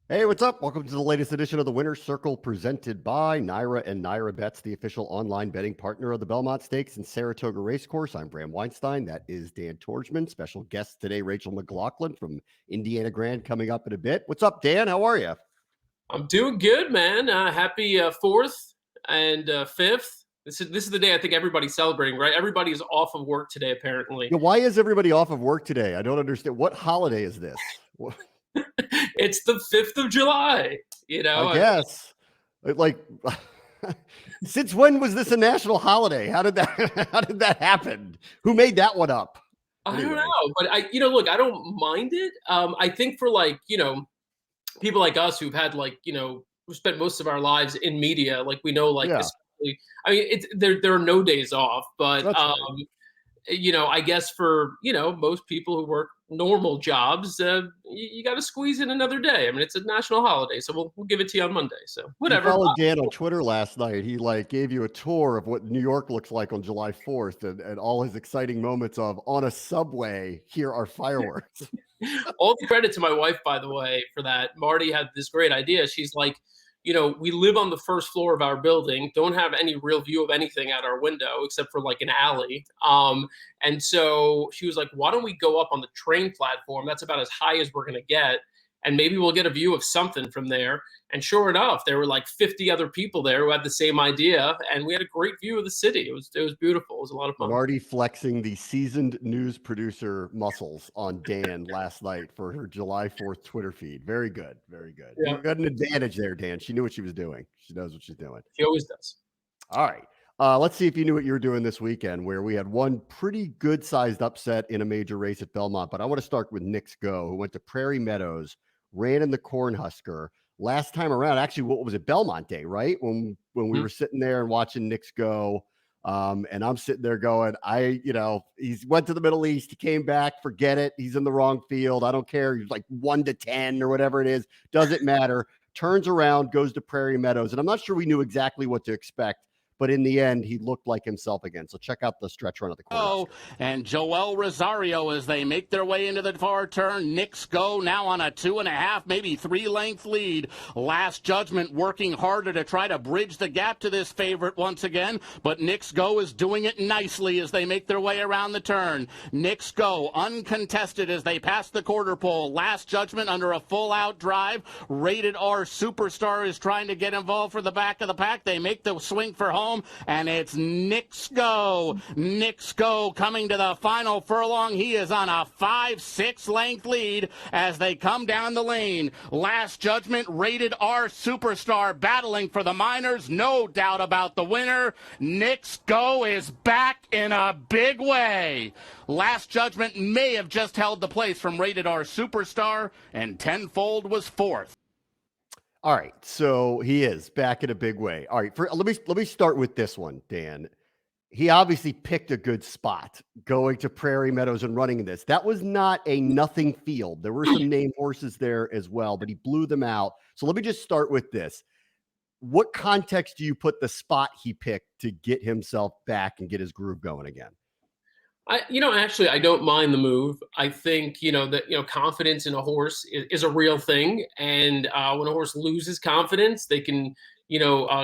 Hey, what's up? Welcome to the latest edition of the Winner's Circle presented by Naira and Naira Bets, the official online betting partner of the Belmont Stakes and Saratoga Racecourse. I'm Bram Weinstein. That is Dan Torgman. Special guest today, Rachel McLaughlin from Indiana Grand, coming up in a bit. What's up, Dan? How are you? I'm doing good, man. Happy 4th and 5th. This is the day I think everybody's celebrating, right? Everybody is off of work today, apparently. Yeah, why is everybody off of work today? I don't understand. What holiday is this? It's the 5th of July. I guess. Like, since when was this a national holiday? How did that how did that happen? Who made that one up? I don't Anyway. know, but look, I don't mind it. I think for people like us who've had we spent most of our lives in media, like we know, like Yeah, especially, I mean, there are no days off, but that's right. I guess for, most people who work normal jobs, you got to squeeze in another day. I mean, it's a national holiday, so we'll give it to you on Monday. So If you whatever. followed Dan on Twitter last night, he like gave you a tour of what New York looks like on July 4th and all his exciting moments of on a subway, here are fireworks. All the credit to my wife, by the way, for that. Marty had this great idea. She's like, we live on the first floor of our building, don't have any real view of anything out our window except for like an alley. And so she was like, why don't we go up on the train platform? That's about as high as we're going to get. And maybe we'll get a view of something from there. And sure enough, there were like 50 other people there who had the same idea. And we had a great view of the city. It was beautiful. It was a lot of fun. Marty flexing the seasoned news producer muscles on Dan last night for her July 4th Twitter feed. Very good. Very good. Yeah, You got an advantage there, Dan. She knew what she was doing. She knows what she's doing. he always does. All right. Let's see if you knew what you were doing this weekend, where we had one pretty good sized upset in a major race at Belmont. But I want to start with Knicks Go, who went to Prairie Meadows, ran in the Cornhusker. Last time around, actually, what was it? Belmont Day, right? When we Mhm. were sitting there and watching Knicks Go. And I'm sitting there going, he's went to the Middle East. He came back. Forget it. He's in the wrong field. I don't care. He's like 1 to 10 or whatever it is. Doesn't matter. Turns around, goes to Prairie Meadows. And I'm not sure we knew exactly what to expect, but in the end, he looked like himself again. So check out the stretch run at the Cornhusker. And Joel Rosario as they make their way into the far turn. Knicks Go now on a 2.5, maybe 3-length lead. Last Judgment working harder to try to bridge the gap to this favorite once again, but Knicks Go is doing it nicely as they make their way around the turn. Knicks Go uncontested as they pass the quarter pole. Last Judgment under a full-out drive. Rated R Superstar is trying to get involved for the back of the pack. They make the swing for home, and it's Knicks Go. Knicks Go coming to the final furlong. He is on a 5-6 length lead as they come down the lane. Last Judgment, Rated R Superstar battling for the Miners. No doubt about the winner. Knicks Go is back in a big way. Last Judgment may have just held the place from Rated R Superstar, and Tenfold was fourth. All right, so he is back in a big way. All right, let me start with this one, Dan. He obviously picked a good spot going to Prairie Meadows and running in this. That was not a nothing field. There were some name horses there as well, but he blew them out. So let me just start with this. What context do you put the spot he picked to get himself back and get his groove going again? Actually, I don't mind the move. I think, that, confidence in a horse is a real thing. And when a horse loses confidence, they can,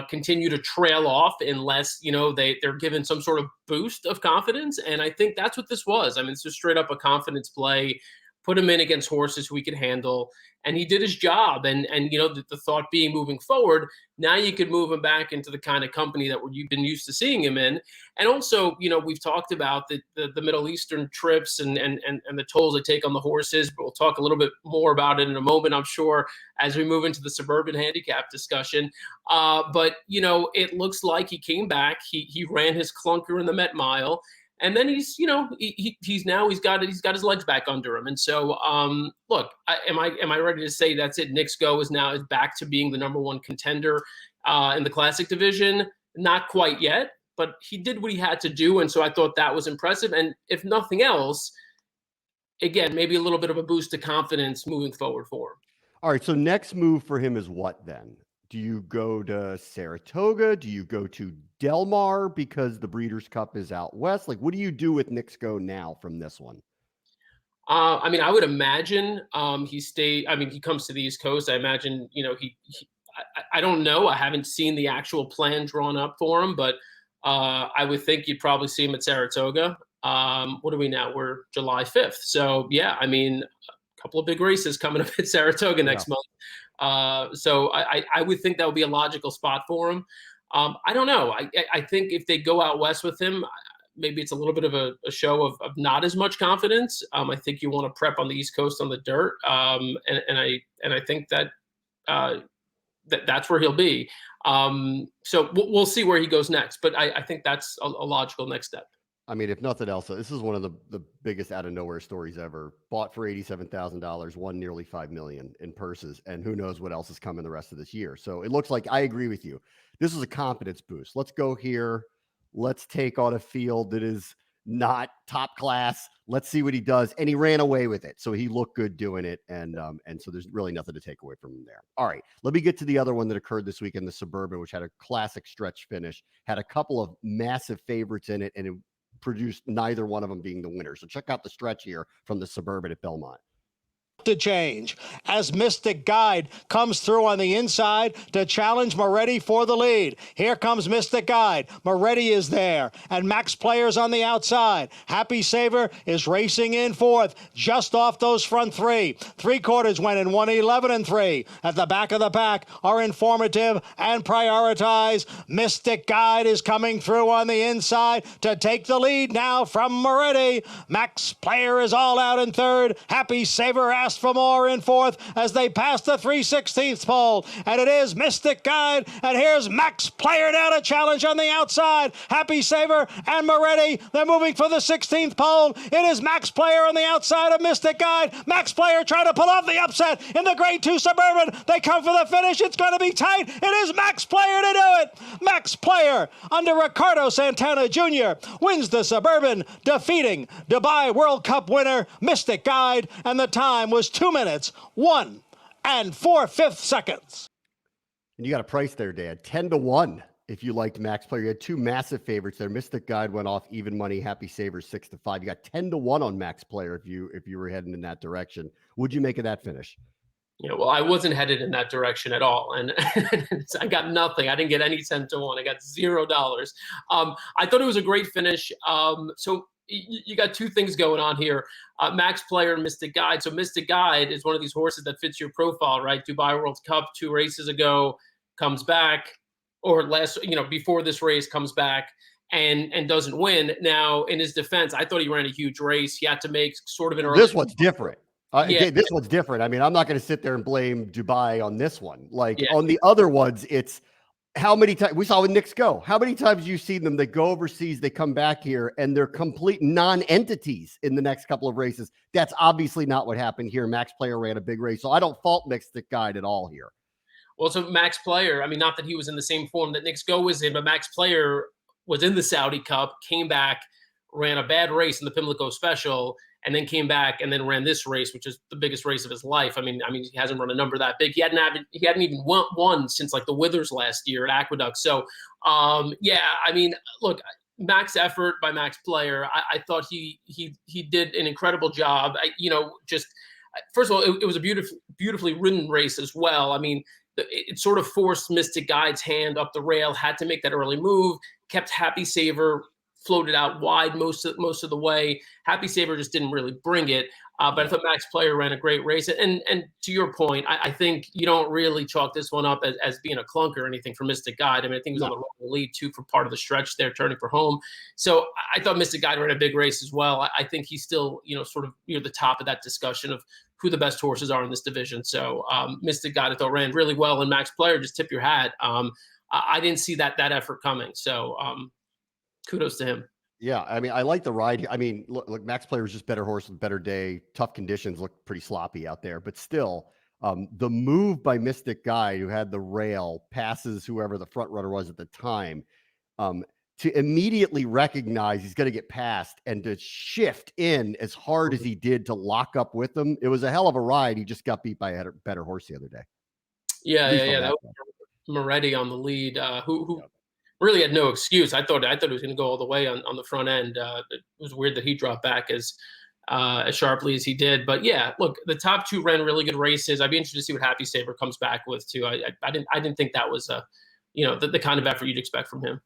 continue to trail off unless, they're given some sort of boost of confidence. And I think that's what this was. I mean, it's just straight up a confidence play. Put him in against horses who he could handle, and he did his job. And the thought being moving forward, now you could move him back into the kind of company that you've been used to seeing him in. And also, we've talked about the Middle Eastern trips and the tolls they take on the horses, but we'll talk a little bit more about it in a moment, I'm sure, as we move into the Suburban handicap discussion. But it looks like he came back. He ran his clunker in the Met Mile. And then he's got his legs back under him. And so, look, am I ready to say that's it? Knicks Go is back to being the number one contender in the Classic division. Not quite yet, but he did what he had to do, and so I thought that was impressive. And if nothing else, again, maybe a little bit of a boost to confidence moving forward for him. All right, so next move for him is what then? Do you go to Saratoga? Do you go to Del Mar because the Breeders' Cup is out west? Like, what do you do with Knicks Go now from this one? I mean, I would imagine he comes to the East Coast. I imagine, I don't know. I haven't seen the actual plan drawn up for him, but I would think you'd probably see him at Saratoga. What are we now? We're July 5th. So, yeah, I mean, a couple of big races coming up at Saratoga next month. So I would think that would be a logical spot for him. I don't know. I think if they go out west with him, maybe it's a little bit of a show of not as much confidence. I think you want to prep on the East Coast on the dirt, and I think that that's where he'll be. So we'll see where he goes next, but I think that's a logical next step. I mean, if nothing else, this is one of the biggest out of nowhere stories ever. Bought for $87,000, won nearly $5 million in purses, and who knows what else is coming the rest of this year. So it looks like I agree with you. This is a confidence boost. Let's go here. Let's take on a field that is not top class. Let's see what he does. And he ran away with it. So he looked good doing it. And so there's really nothing to take away from him there. All right. Let me get to the other one that occurred this weekend, the Suburban, which had a classic stretch finish, had a couple of massive favorites in it, and it produced neither one of them being the winner. So check out the stretch here from the Suburban at Belmont. To change as Mystic Guide comes through on the inside to challenge Moretti for the lead. Here comes Mystic Guide. Moretti is there, and Max Player's on the outside. Happy Saver is racing in fourth, just off those front three. Three quarters went in 1:11 and 3. At the back of the pack are Informative and Prioritize. Mystic Guide is coming through on the inside to take the lead now from Moretti. Max Player is all out in third. Happy Saver asked for more in fourth as they pass the 3/16 pole, and it is Mystic Guide, and here's Max Player now to challenge on the outside. Happy Saver and Moretti, they're moving for the 16th pole. It is Max Player on the outside of Mystic Guide. Max Player trying to pull off the upset in the Grade 2 Suburban. They come for the finish. It's going to be tight. It is Max Player to do it. Max Player under Ricardo Santana Jr. wins the Suburban, defeating Dubai World Cup winner Mystic Guide, and the time was 2 minutes, 1 4/5 seconds. And you got a price there, Dan. 10-1 if you liked Max Player. You had two massive favorites there. Mystic Guide went off even money. Happy Savers 6-5. You got 10-1 on Max Player if you were heading in that direction. What'd you make of that finish? Yeah, well, I wasn't headed in that direction at all, and I got nothing. I didn't get any 10-1. I got $0. I thought it was a great finish. So you got two things going on here. Max Player and Mystic Guide. So Mystic Guide is one of these horses that fits your profile, right? Dubai World Cup 2 races ago, comes back, or before this race comes back and doesn't win. Now, in his defense, I thought he ran a huge race. He had to make sort of an early. This one's different. This one's different. I mean, I'm not going to sit there and blame Dubai on this one. On the other ones, it's how many times we saw with Knicks Go. How many times you see them? They go overseas, they come back here, and they're complete non-entities in the next couple of races. That's obviously not what happened here. Max Player ran a big race, so I don't fault Mystic Guide at all here. Well, so Max Player, I mean, not that he was in the same form that Knicks Go was in, but Max Player was in the Saudi Cup, came back, ran a bad race in the Pimlico Special, and then came back and then ran this race, which is the biggest race of his life. I mean, he hasn't run a number that big. He hadn't even won since like the Withers last year at Aqueduct. So, I mean, look, max effort by Max Player. I thought he did an incredible job. First of all, it was a beautifully ridden race as well. I mean, it sort of forced Mystic Guide's hand up the rail, had to make that early move, kept Happy Saver floated out wide most of the way. Happy Saver just didn't really bring it. But I thought Max Player ran a great race. And to your point, I think you don't really chalk this one up as being a clunk or anything for Mystic Guide. I mean, I think he was on the wrong lead too for part of the stretch there, turning for home. So I thought Mystic Guide ran a big race as well. I think he's still, sort of near the top of that discussion of who the best horses are in this division. So Mystic Guide, I thought, ran really well. And Max Player, just tip your hat. I didn't see that effort coming. So kudos to him. Yeah, I mean, I like the ride. I mean, look, Max Player was just better horse with better day. Tough conditions, looked pretty sloppy out there, but still, the move by Mystic Guide, who had the rail, passes whoever the front runner was at the time, to immediately recognize he's going to get passed and to shift in as hard as he did to lock up with him. It was a hell of a ride. He just got beat by a better horse the other day. Yeah. That was Moretti on the lead, who really had no excuse. I thought he was going to go all the way on the front end. It was weird that he dropped back as as sharply as he did. But yeah, look, the top two ran really good races. I'd be interested to see what Happy Saver comes back with too. I didn't think that was the kind of effort you'd expect from him.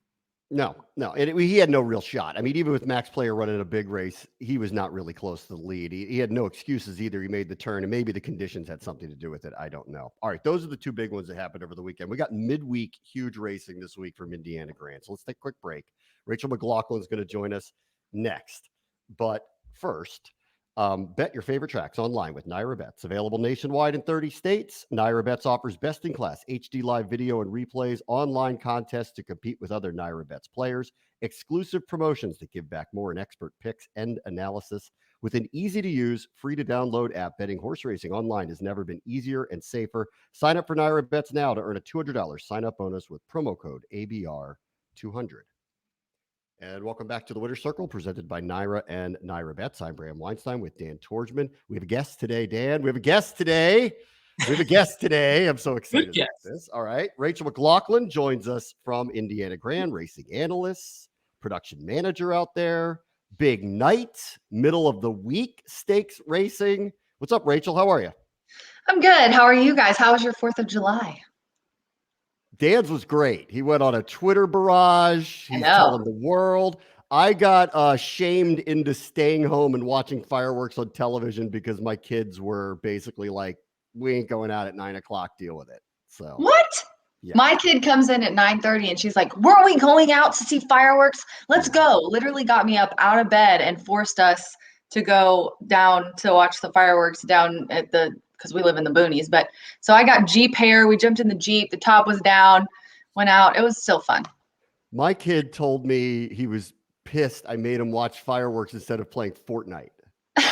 No, and he had no real shot. I mean, even with Max Player running a big race, he was not really close to the lead. He had no excuses either. He made the turn, and maybe the conditions had something to do with it. I don't know. All right, those are the two big ones that happened over the weekend. We got midweek huge racing this week from Indiana Grand. So let's take a quick break. Rachel McLaughlin is going to join us next. But first, bet your favorite tracks online with Naira Bets. Available nationwide in 30 states. Naira Bets offers best-in-class HD live video and replays, online contests to compete with other Naira Bets players, exclusive promotions that give back more, and expert picks and analysis. With an easy-to-use, free-to-download app, betting horse racing online has never been easier and safer. Sign up for Naira Bets now to earn a $200 sign-up bonus with promo code ABR200. And welcome back to the Winner's Circle, presented by Naira and Naira Bets. I'm Bram Weinstein with Dan Torgman. We have a guest today, Dan. We have a guest today. I'm so excited about this. All right. Rachel McLaughlin joins us from Indiana Grand, racing analyst, production manager out there. Big night, middle of the week stakes racing. What's up, Rachel? How are you? I'm good. How are you guys? How was your 4th of July? Dan's was great. He went on a Twitter barrage. He's telling the world. I got shamed into staying home and watching fireworks on television because my kids were basically like, we ain't going out at 9 o'clock, deal with it. So what? Yeah. My kid comes in at 9:30 and she's like, weren't we going out to see fireworks? Let's go. Literally got me up out of bed and forced us to go down to watch the fireworks down at because we live in the boonies. But so I got Jeep hair. We jumped in the Jeep. The top was down, went out. It was still fun. My kid told me he was pissed I made him watch fireworks instead of playing Fortnite. So,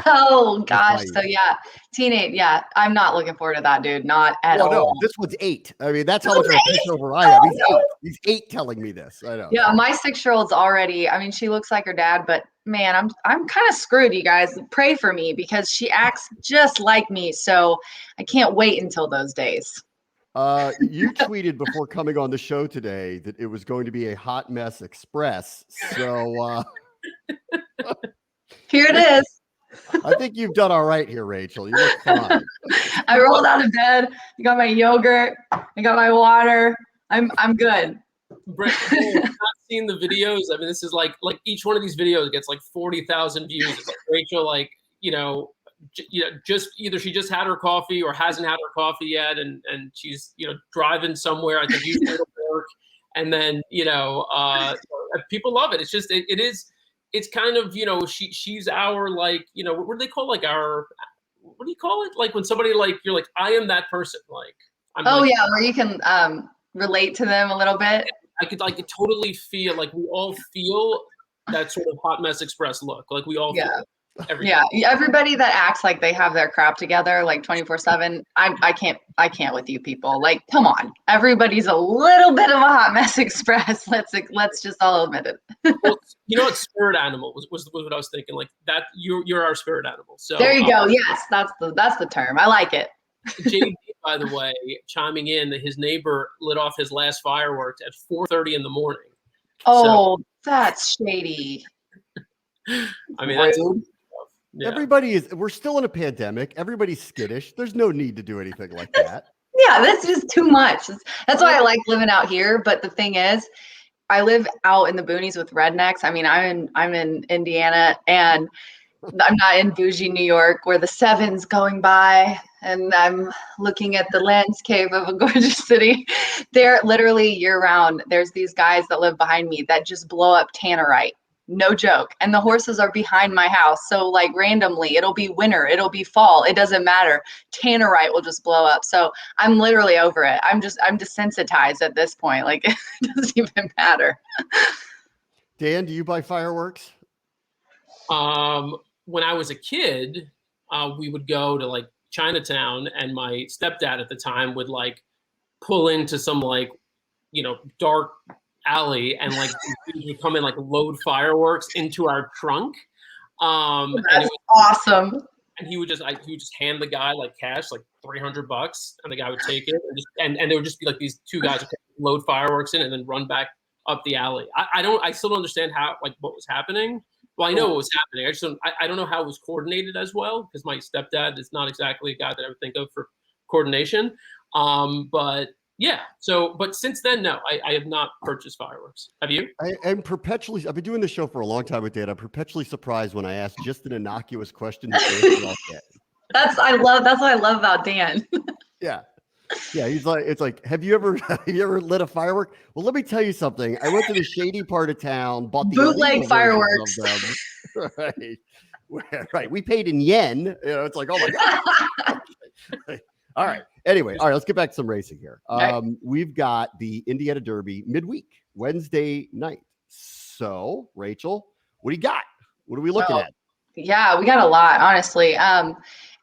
oh gosh. So yeah, teenage. Yeah, I'm not looking forward to that, dude. Not at all. No, this one's 8. I mean, that's how much of a pushover I am. He's 8. He's 8 telling me this. I know. Yeah, my 6-year-old's already. I mean, she looks like her dad, but man, I'm kind of screwed. You guys pray for me because she acts just like me. So I can't wait until those days. You tweeted before coming on the show today that it was going to be a hot mess express. So here it is. I think you've done all right here, Rachel. You look fine. I rolled out of bed. I got my yogurt. I got my water. I'm good. Brett, I've not seen the videos. I mean, this is like each one of these videos gets like 40,000 views. It's like Rachel, just either she just had her coffee or hasn't had her coffee yet, and she's driving somewhere. I think usually to work, and then people love it. It's just it is. It's kind of she's our what do they call what do you call it, like when somebody you're like, I am that person, where you can relate to them a little bit. I could totally feel like we all feel that sort of hot mess express look, like we all feel everybody that acts like they have their crap together like 24/7. I can't with you people. Like, come on, everybody's a little bit of a hot mess express. Let's just all admit it. Well, what spirit animal was what I was thinking, like that you're our spirit animal. So there you go. Yes, that's the term. I like it. JD, by the way, chiming in that his neighbor lit off his last fireworks at 4:30 in the morning. Oh, that's shady. I mean, that's yeah. We're still in a pandemic. Everybody's skittish. There's no need to do anything like that. Yeah, that's just too much. That's why I like living out here. But the thing is, I live out in the boonies with rednecks. I mean, I'm in Indiana, and I'm not in bougie New York where the 7's going by and I'm looking at the landscape of a gorgeous city. They're literally year round. There's these guys that live behind me that just blow up tannerite. No joke. And the horses are behind my house. So randomly, it'll be winter, it'll be fall. It doesn't matter. Tannerite will just blow up. So I'm literally over it. I'm desensitized at this point. It doesn't even matter. Dan, do you buy fireworks? When I was a kid, we would go to Chinatown, and my stepdad at the time would pull into some dark alley, and we would come in load fireworks into our trunk. That's awesome. And he would just hand the guy cash, $300, and the guy would take it, and there would just be these two guys would load fireworks in and then run back up the alley. I still don't understand how what was happening. Well, I know what was happening. I just I don't know how it was coordinated as well, because my stepdad is not exactly a guy that I would think of for coordination. But yeah, but since then, no, I have not purchased fireworks. Have you? I've been doing this show for a long time with Dan. I'm perpetually surprised when I ask just an innocuous question. That's what I love about Dan. Yeah. Yeah, he's like, it's like, have you ever lit a firework? Well, let me tell you something. I went to the shady part of town, bought the bootleg illegal fireworks. versions of them. Right. Right. We paid in yen. You know, it's like, oh my God. All right. Anyway, all right, let's get back to some racing here. We've got the Indiana Derby midweek, Wednesday night. So, Rachel, what do you got? What are we looking at? Yeah, we got a lot, honestly.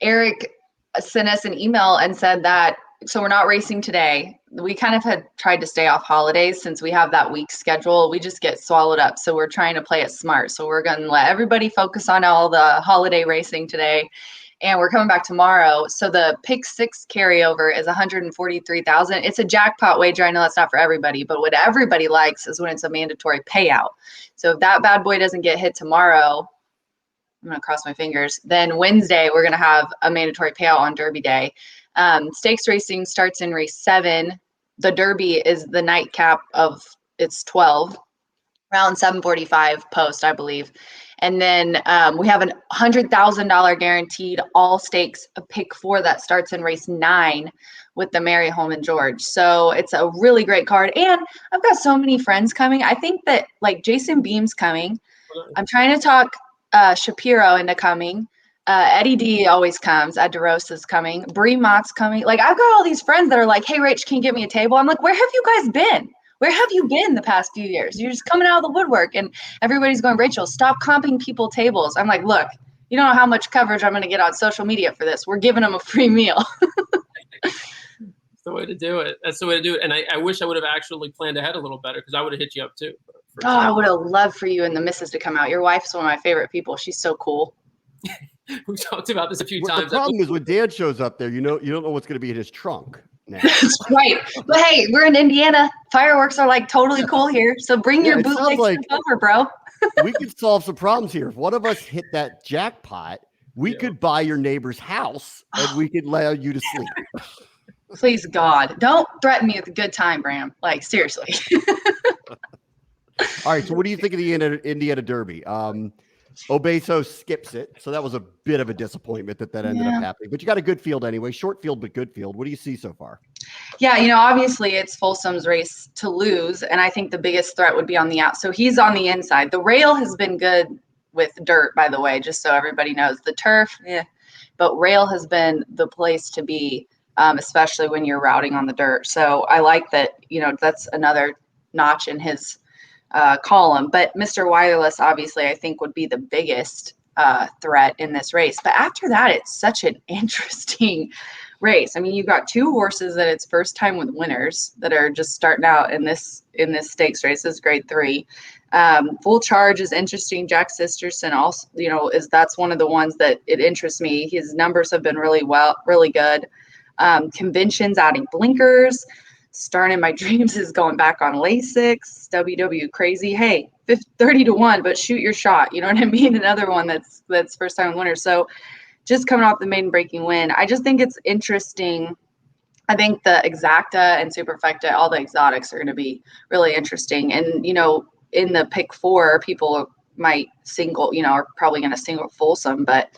Eric sent us an email and said that, so we're not racing today. We kind of had tried to stay off holidays since we have that week schedule. We just get swallowed up. So we're trying to play it smart. So we're going to let everybody focus on all the holiday racing today. And we're coming back tomorrow. So the pick 6 carryover is 143,000. It's a jackpot wager. I know that's not for everybody, but what everybody likes is when it's a mandatory payout. So if that bad boy doesn't get hit tomorrow, I'm going to cross my fingers. Then Wednesday, we're going to have a mandatory payout on Derby Day. Stakes racing starts in race 7. The Derby is the nightcap of it's 12, around 7:45 post, I believe. And then we have a $100,000 guaranteed all stakes pick 4 that starts in race 9 with the Mary Holman George. So it's a really great card. And I've got so many friends coming. I think that like Jason Beam's coming. I'm trying to talk Shapiro into coming. Eddie D always comes. Ed DeRosa's coming. Bree Mott's coming. Like, I've got all these friends that are like, hey, Rach, can you get me a table? I'm like, where have you guys been? Where have you been the past few years? You're just coming out of the woodwork. And everybody's going, Rachel, stop comping people tables. I'm like, look, you don't know how much coverage I'm going to get on social media for this. We're giving them a free meal. That's the way to do it. That's the way to do it. And I wish I would have actually planned ahead a little better, because I would have hit you up too. I would have loved for you and the missus to come out. Your wife's one of my favorite people. She's so cool. We've talked about this a few times. The problem is when Dan shows up there, you don't know what's going to be in his trunk. That's right. But hey, we're in Indiana. Fireworks are like totally cool here. So bring your bootleg stuff over, bro. We could solve some problems here. If one of us hit that jackpot, we could buy your neighbor's house and we could allow you to sleep. Please, God, don't threaten me with a good time, Bram. Like, seriously. All right. So what do you think of the Indiana Derby? Obeso skips it. So that was a bit of a disappointment that ended up happening. But you got a good field anyway. Short field, but good field. What do you see so far? Yeah, obviously it's Folsom's race to lose. And I think the biggest threat would be on the out. So he's on the inside. The rail has been good with dirt, by the way, just so everybody knows. The turf, but rail has been the place to be, especially when you're routing on the dirt. So I like that, that's another notch in his column. But Mr. Wireless, obviously, I think would be the biggest threat in this race. But after that, it's such an interesting race. I mean, you've got 2 horses that it's first time with winners that are just starting out in this stakes race. This is grade 3. Full Charge is interesting. Jack Sisterson also, that's one of the ones that it interests me. His numbers have been really good. Conventions adding blinkers. Starting My Dreams is going back on Lasix. WW Crazy. Hey, 30-1, but shoot your shot. You know what I mean? Another one that's first time winner. So just coming off the maiden breaking win. I just think it's interesting. I think the Exacta and Superfecta, all the exotics are going to be really interesting. And, in the pick 4, people might single, are probably going to single Folsom. But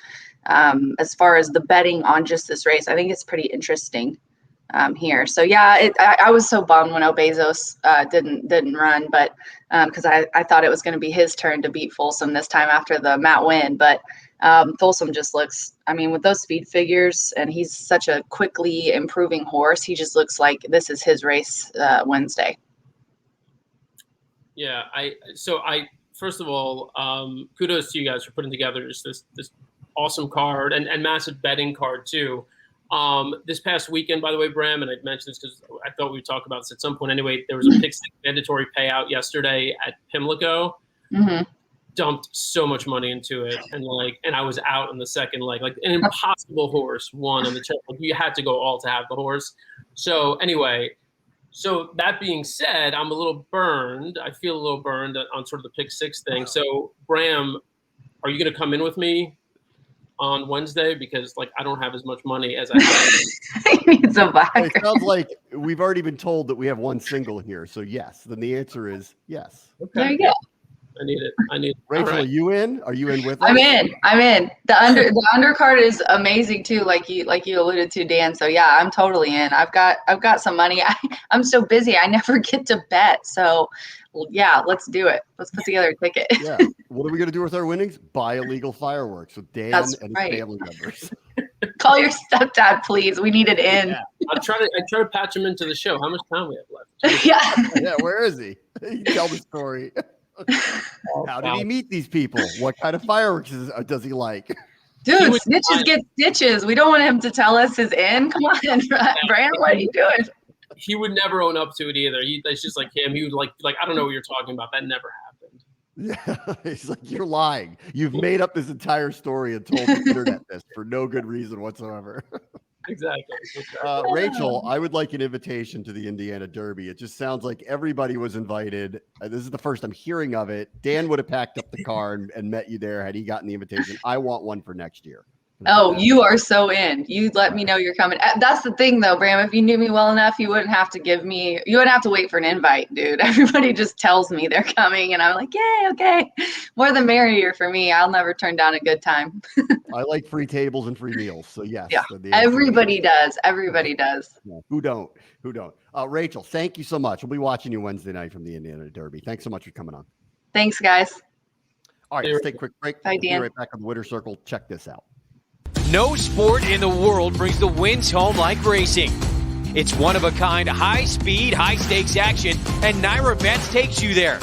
as far as the betting on just this race, I think it's pretty interesting. Here. So yeah, I was so bummed when Obezos didn't run, but because I thought it was going to be his turn to beat Folsom this time after the Matt win. But Folsom just looks, with those speed figures, and he's such a quickly improving horse, he just looks like this is his race Wednesday. Yeah, first of all, kudos to you guys for putting together just this awesome card and massive betting card too. This past weekend, by the way, Bram, and I'd mentioned this because I thought we'd talk about this at some point anyway, there was a pick 6 mandatory payout yesterday at Pimlico. Mm-hmm. Dumped so much money into it, and I was out in the second leg. Like an impossible horse won on the check. Like you had to go all to have the horse. So anyway, that being said, I'm a little burned. I feel a little burned on sort of the pick 6 thing. So Bram, are you going to come in with me on Wednesday? Because like I don't have as much money as I have. He needs a vodka. It sounds like we've already been told that we have one single here. So yes, then the answer is yes. Okay. There you go. I need it. Rachel, All right. are you in? Are you in with us? I'm in. The undercard is amazing too, like you alluded to, Dan. So yeah, I'm totally in. I've got some money. I'm so busy, I never get to bet. So yeah, let's do it. Let's put together a ticket. Yeah. What are we going to do with our winnings? Buy illegal fireworks with Dan That's and right. his family members. Call your stepdad, please. We need it in. Yeah. I try to patch him into the show. How much time we have left? Yeah. Yeah, where is he? You tell the story. How did he meet these people? What kind of fireworks does he like? Dude, snitches get stitches. We don't want him to tell us his in. Come on, Bram, what are you doing? He would never own up to it either. It's just like him. He was like I don't know what you're talking about. That never happened. Yeah, he's like, you're lying. You've made up this entire story and told the internet this for no good reason whatsoever. Exactly. Rachel, I would like an invitation to the Indiana Derby. It just sounds like everybody was invited. This is the first I'm hearing of it. Dan would have packed up the car and met you there had he gotten the invitation. I want one for next year. Oh, you are so in. You let me know you're coming. That's the thing, though, Bram. If you knew me well enough, you wouldn't have to wait for an invite, dude. Everybody just tells me they're coming, and I'm like, yay, okay. More the merrier for me. I'll never turn down a good time. I like free tables and free meals. So, yes. Yeah, everybody does. Everybody does. Yeah. Who don't? Rachel, thank you so much. We'll be watching you Wednesday night from the Indiana Derby. Thanks so much for coming on. Thanks, guys. All right, let's take a quick break. Bye, We'll be Dan. right back on the Winner's Circle. Check this out. No sport in the world brings the wins home like racing. It's one-of-a-kind, high-speed, high-stakes action, and Naira Bets takes you there.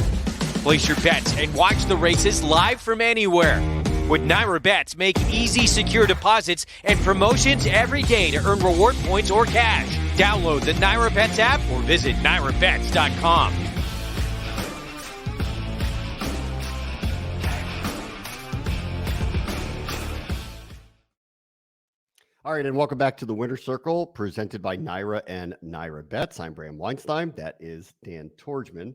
Place your bets and watch the races live from anywhere. With Naira Bets, make easy, secure deposits and promotions every day to earn reward points or cash. Download the Naira Bets app or visit NairaBets.com. All right, and welcome back to the Winner's Circle, presented by Naira and Naira Bets. I'm Bram Weinstein. That is Dan Torgman.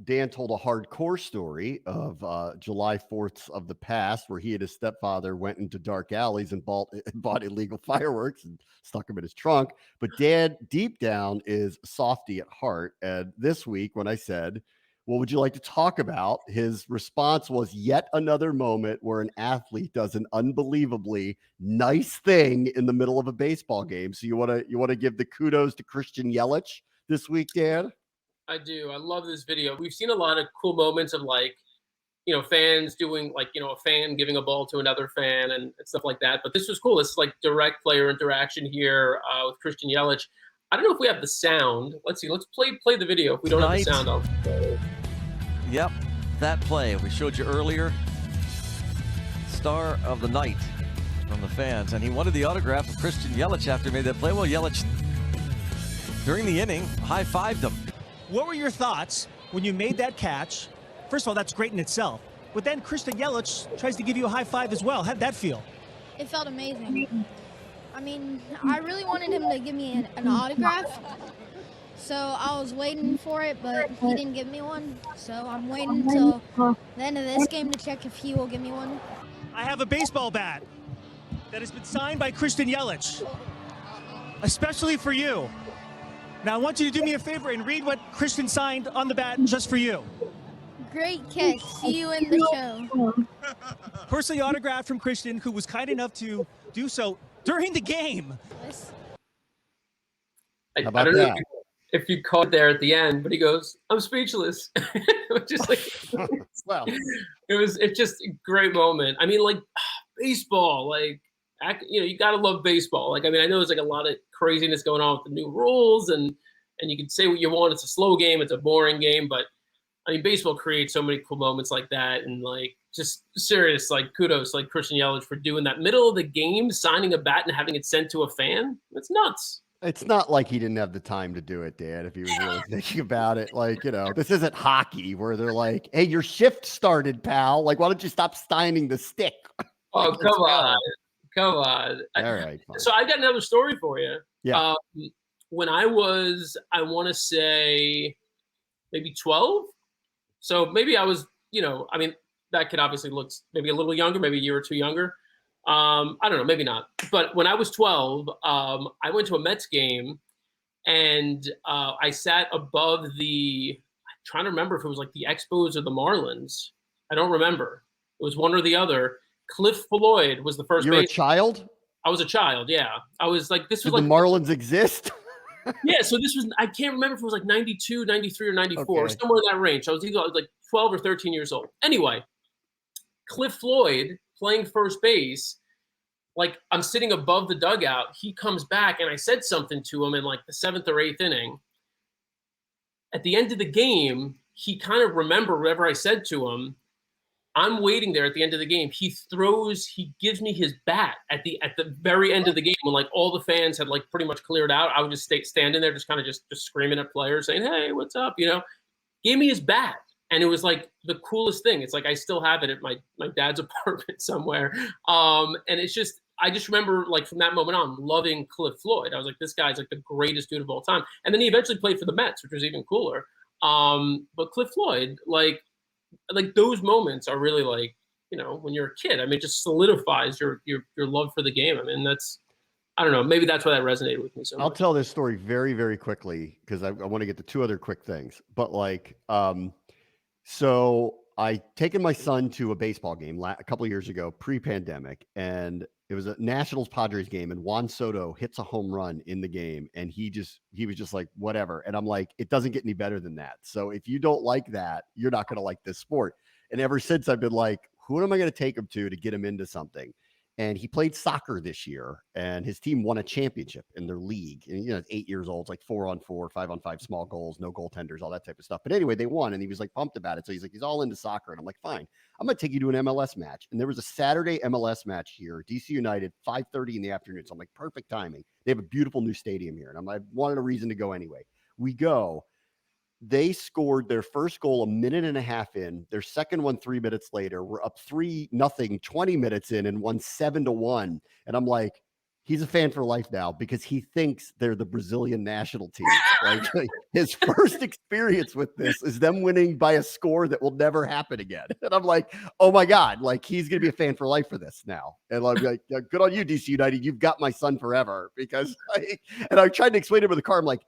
Dan told a hardcore story of July 4ths of the past, where he and his stepfather went into dark alleys and bought illegal fireworks and stuck them in his trunk. But Dan, deep down, is softy at heart. And this week, when I said, what would you like to talk about? His response was yet another moment where an athlete does an unbelievably nice thing in the middle of a baseball game. So you want to give the kudos to Christian Yelich this week, Dan? I do. I love this video. We've seen a lot of cool moments of fans doing a fan giving a ball to another fan and stuff like that. But this was cool. This is like direct player interaction here with Christian Yelich. I don't know if we have the sound. Let's see. Let's play the video. If we don't have the sound, I'll play. Yep, that play we showed you earlier. Star of the night from the fans, and he wanted the autograph of Christian Yelich after he made that play. Well, Yelich, during the inning, high-fived him. What were your thoughts when you made that catch? First of all, that's great in itself. But then Christian Yelich tries to give you a high five as well. How'd that feel? It felt amazing. I mean, I really wanted him to give me an autograph. So I was waiting for it, but he didn't give me one. So I'm waiting until the end of this game to check if he will give me one. I have a baseball bat that has been signed by Christian Yelich, especially for you. Now I want you to do me a favor and read what Christian signed on the bat just for you. Great catch. See you in the show. Personally autographed from Christian, who was kind enough to do so during the game. I don't know if you caught there at the end, but he goes, "I'm speechless." Just like, well, it's just a great moment. I mean, like baseball, you got to love baseball. I know there's a lot of craziness going on with the new rules, and you can say what you want. It's a slow game, it's a boring game, but I mean, baseball creates so many cool moments like that, and just serious, kudos, Christian Yelich for doing that middle of the game, signing a bat and having it sent to a fan. That's nuts. It's not like he didn't have the time to do it, Dan, if he was really thinking about it. This isn't hockey where they're like, hey, your shift started, pal. Why don't you stop signing the stick? Oh, come on. Come on. All right. Fine. So I got another story for you. Yeah. When I was, I want to say maybe 12. So maybe I was, that kid obviously looks maybe a little younger, maybe a year or two younger. I don't know, maybe not. But when I was 12, I went to a Mets game, and I sat above I'm trying to remember if it was like the Expos or the Marlins. I don't remember. It was one or the other. Cliff Floyd was the first You're a base. child? I was a child, yeah. I was like, this was Did like the Marlins exist? yeah, so this was, I can't remember if it was like 92, 93, or 94, Okay. somewhere in that range. I was either like 12 or 13 years old. Anyway, Cliff Floyd playing first base, like I'm sitting above the dugout. He comes back, and I said something to him in like the 7th or 8th inning. At the end of the game, he kind of remembered whatever I said to him. I'm waiting there at the end of the game. He gives me his bat at the very end of the game when like all the fans had like pretty much cleared out. I would just stay standing there, just kind of just screaming at players, saying, "Hey, what's up?" Gave me his bat, and it was like the coolest thing. It's like I still have it at my dad's apartment somewhere. And it's just I just remember like from that moment on loving Cliff Floyd. I was like, this guy's like the greatest dude of all time. And then he eventually played for the Mets, which was even cooler. But Cliff Floyd, like those moments are really like, when you're a kid, I mean, it just solidifies your love for the game. I mean, I don't know, maybe that's why that resonated with me so much. I'll tell this story very, very quickly because I want to get to two other quick things. But like, so I taken my son to a baseball game a couple of years ago, pre-pandemic, and it was a Nationals Padres game, and Juan Soto hits a home run in the game, and he was just like, whatever. And I'm like, it doesn't get any better than that. So if you don't like that, you're not going to like this sport. And ever since I've been like, who am I going to take him to get him into something? And he played soccer this year, and his team won a championship in their league. And, it's 8 years old. It's like 4-on-4, 5-on-5, small goals, no goaltenders, all that type of stuff. But anyway, they won, and he was like pumped about it. So he's like, he's all into soccer. And I'm like, fine, I'm going to take you to an MLS match. And there was a Saturday MLS match here, DC United, 5:30 in the afternoon. So I'm like, perfect timing. They have a beautiful new stadium here. And I wanted a reason to go anyway. We go. They scored their first goal a minute and a half in, their second one 3 minutes later. We're up 3-0, 20 minutes in, and won 7-1. And I'm like, he's a fan for life now because he thinks they're the Brazilian national team. Like his first experience with this is them winning by a score that will never happen again. And I'm like, oh my God, like he's going to be a fan for life for this now. And I'm like, yeah, good on you, DC United. You've got my son forever because and I tried to explain to him in the car. I'm like,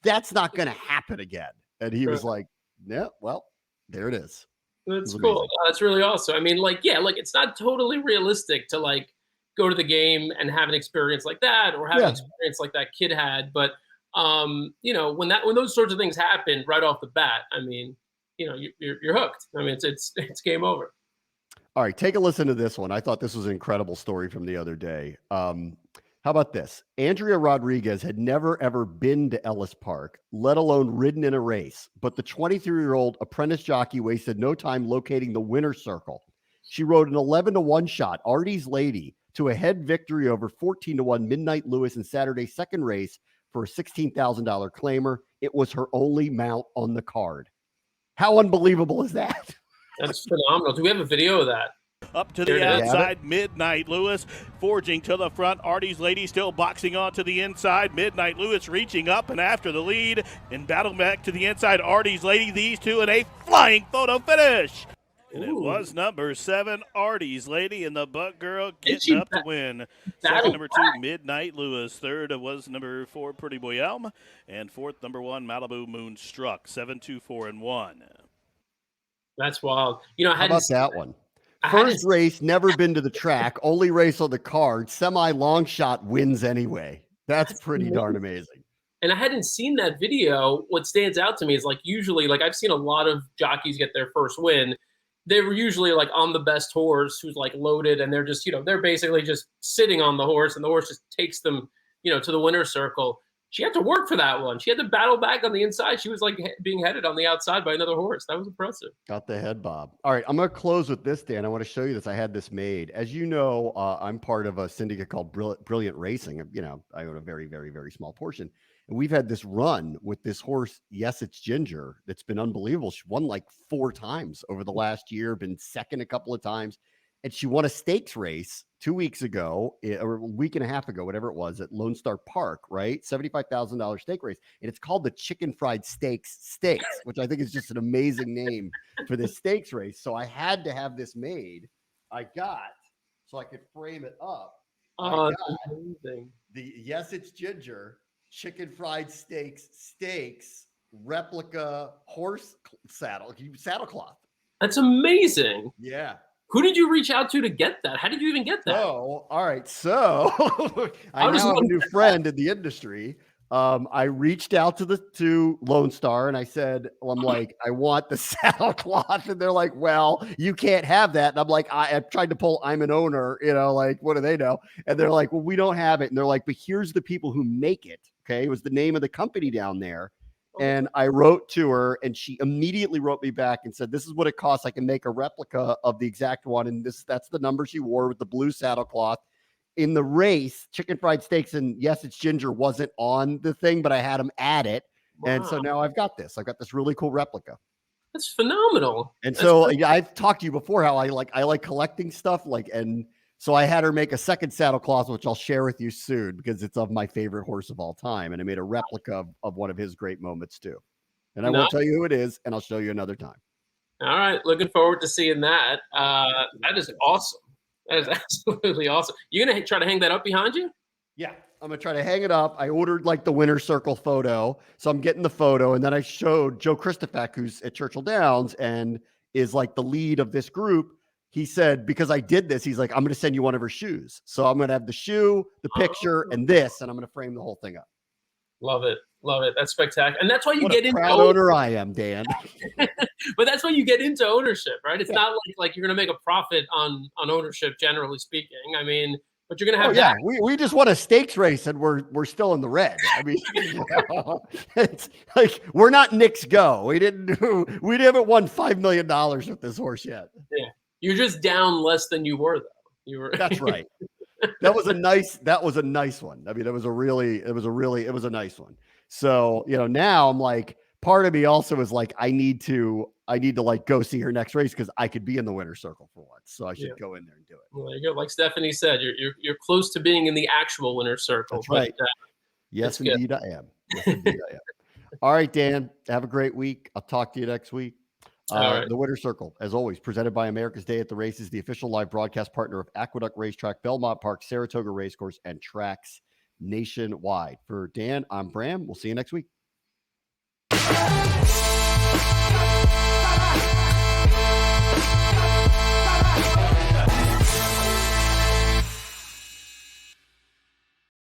that's not going to happen again. And he was like, yeah, well, there it is. That's cool. That's really awesome. I mean, like, yeah, like it's not totally realistic to like go to the game and have an experience like that or have an experience like that kid had. But, when those sorts of things happen right off the bat, I mean, you're hooked. I mean, it's game over. All right. Take a listen to this one. I thought this was an incredible story from the other day. How about this? Andrea Rodriguez had never, ever been to Ellis Park, let alone ridden in a race. But the 23-year-old apprentice jockey wasted no time locating the winner's circle. She rode an 11-1 shot, Artie's Lady, to a head victory over 14-1 Midnight Lewis in Saturday's second race for a $16,000 claimer. It was her only mount on the card. How unbelievable is that? That's phenomenal. Do we have a video of that? Up to the outside, Midnight Lewis forging to the front. Artie's Lady still boxing on to the inside. Midnight Lewis reaching up and after the lead. And battle back to the inside, Artie's Lady. These two in a flying photo finish. And it was number 7, Artie's Lady, and the Buck Girl getting up to win. Second, number 2, Midnight Lewis. Third was number 4, Pretty Boy Elm. And fourth, number 1, Malibu Moonstruck. 7, 2, 4, and 1. That's wild. How about that one? First race, never been to the track, only race on the card, semi-long shot wins anyway. That's pretty darn amazing. And I hadn't seen that video. What stands out to me is like usually, like I've seen a lot of jockeys get their first win. They were usually like on the best horse who's like loaded and they're just, they're basically just sitting on the horse and the horse just takes them, to the winner's circle. She had to work for that one. She had to battle back on the inside. She was like being headed on the outside by another horse. That was impressive. Got the head bob. All right, I'm going to close with this, Dan. I want to show you this. I had this made. As you know, I'm part of a syndicate called Brilliant Racing. I own a very, very, very small portion. And we've had this run with this horse, Yes, It's Ginger, that's been unbelievable. She won like 4 times over the last year, been second a couple of times. and she won a stakes race 2 weeks ago, or a week and a half ago, whatever it was, at Lone Star Park, right? $75,000 stake race. And it's called the Chicken Fried Stakes, which I think is just an amazing name for this stakes race. So I had to have this made. I got, so I could frame it up. I got the Yes, It's Ginger Chicken Fried Stakes replica horse saddlecloth. That's amazing. Yeah. Who did you reach out to get that? How did you even get that? So, all right. So I now have a new friend in the industry. I reached out to Lone Star and I said, well, I'm like, I want the saddlecloth. And they're like, well, you can't have that. And I'm like, I tried to pull, I'm an owner, like, what do they know? And they're like, well, we don't have it. And they're like, but here's the people who make it. Okay. It was the name of the company down there. And I wrote to her and she immediately wrote me back and said, this is what it costs. I can make a replica of the exact one. And that's the number she wore with the blue saddlecloth. In the race, Chicken Fried Stakes and Yes, It's Ginger wasn't on the thing, but I had them add it. Wow. And so now I've got this really cool replica. That's phenomenal. And so I've talked to you before how I like collecting stuff, and so I had her make a second saddlecloth, which I'll share with you soon because it's of my favorite horse of all time. And I made a replica of one of his great moments too. And I won't tell you who it is, and I'll show you another time. All right. Looking forward to seeing that. That is awesome. That is absolutely awesome. You're going to try to hang that up behind you? Yeah. I'm going to try to hang it up. I ordered the winner's circle photo. So I'm getting the photo. And then I showed Joe Christopher, who's at Churchill Downs and is the lead of this group. He said, because I did this, he's like, I'm going to send you one of her shoes. So I'm going to have the shoe, the picture, and this, and I'm going to frame the whole thing up. Love it. Love it. That's spectacular. And that's why you get into proud owner I am, Dan. But that's why you get into ownership, right? It's not like you're going to make a profit on ownership, generally speaking. I mean, but you're going to have that. We just won a stakes race and we're still in the red. I mean, it's like we're not Knicks Go. We haven't won $5 million with this horse yet. Yeah. You're just down less than you were, though. You were. That's right. That was a nice one. I mean, it was a nice one. So, now I'm like, part of me also is like, I need to go see her next race because I could be in the winner's circle for once. So I should go in there and do it. Well, there you go. Like Stephanie said, you're close to being in the actual winner's circle. That's right. Yes, indeed I am. Yes, indeed I am. All right, Dan, have a great week. I'll talk to you next week. Right. The Winner's Circle, as always, presented by America's Day at the Races, the official live broadcast partner of Aqueduct Racetrack, Belmont Park, Saratoga Racecourse, and tracks nationwide. For Dan, I'm Bram. We'll see you next week.